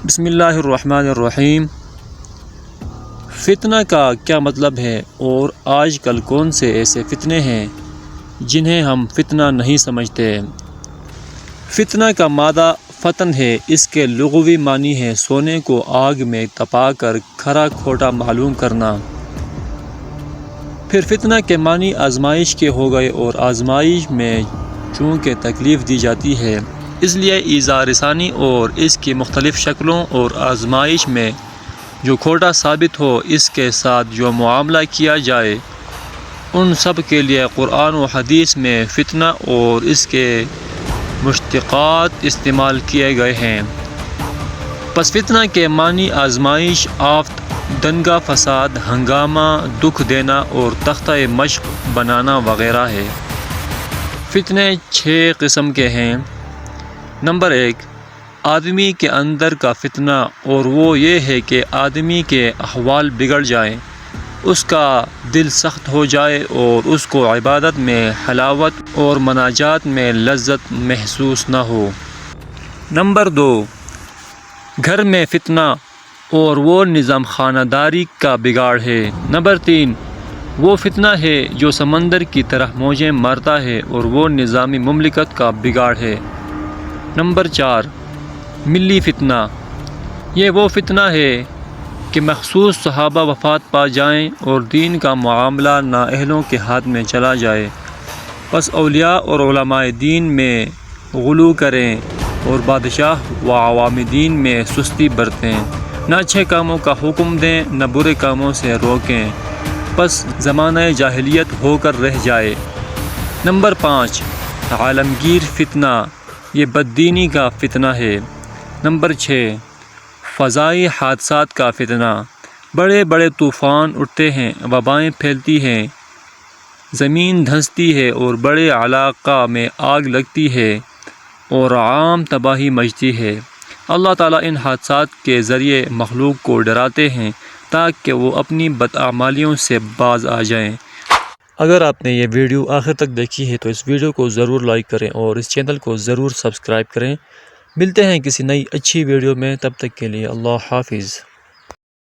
بسم اللہ الرحمن الرحیم۔ فتنہ کا کیا مطلب ہے اور آج کل کون سے ایسے فتنے ہیں جنہیں ہم فتنہ نہیں سمجھتے؟ فتنہ کا مادہ فتن ہے، اس کے لغوی معنی ہے سونے کو آگ میں تپا کر کھرا کھوٹا معلوم کرنا۔ پھر فتنہ کے معنی آزمائش کے ہو گئے، اور آزمائش میں چونکہ تکلیف دی جاتی ہے اس لیے ایذا رسانی اور اس کی مختلف شکلوں اور آزمائش میں جو کھوٹا ثابت ہو اس کے ساتھ جو معاملہ کیا جائے ان سب کے لیے قرآن و حدیث میں فتنہ اور اس کے مشتقات استعمال کیے گئے ہیں۔ پس فتنہ کے معنی آزمائش، آفت، دنگا فساد، ہنگامہ، دکھ دینا اور تختہ مشق بنانا وغیرہ ہے۔ فتنے 6 قسم کے ہیں۔ نمبر 1، آدمی کے اندر کا فتنہ، اور وہ یہ ہے کہ آدمی کے احوال بگڑ جائیں، اس کا دل سخت ہو جائے اور اس کو عبادت میں حلاوت اور مناجات میں لذت محسوس نہ ہو۔ نمبر 2، گھر میں فتنہ، اور وہ نظام خانہ داری کا بگاڑ ہے۔ نمبر 3، وہ فتنہ ہے جو سمندر کی طرح موجیں مارتا ہے اور وہ نظام مملکت کا بگاڑ ہے۔ نمبر 4، ملی فتنہ، یہ وہ فتنہ ہے کہ مخصوص صحابہ وفات پا جائیں اور دین کا معاملہ نااہلوں کے ہاتھ میں چلا جائے، پس اولیاء اور علماء دین میں غلو کریں اور بادشاہ و عوام دین میں سستی برتیں، نہ اچھے کاموں کا حکم دیں نہ برے کاموں سے روکیں، پس زمانہ جاہلیت ہو کر رہ جائے۔ نمبر 5، عالمگیر فتنہ، یہ بددینی کا فتنہ ہے۔ نمبر 6، فضائی حادثات کا فتنہ، بڑے بڑے طوفان اٹھتے ہیں، وبائیں پھیلتی ہیں، زمین دھنستی ہے اور بڑے علاقہ میں آگ لگتی ہے اور عام تباہی مچتی ہے۔ اللہ تعالیٰ ان حادثات کے ذریعے مخلوق کو ڈراتے ہیں تاکہ وہ اپنی بدعمالیوں سے باز آ جائیں۔ اگر آپ نے یہ ویڈیو آخر تک دیکھی ہے تو اس ویڈیو کو ضرور لائک کریں اور اس چینل کو ضرور سبسکرائب کریں۔ ملتے ہیں کسی نئی اچھی ویڈیو میں، تب تک کے لیے اللہ حافظ۔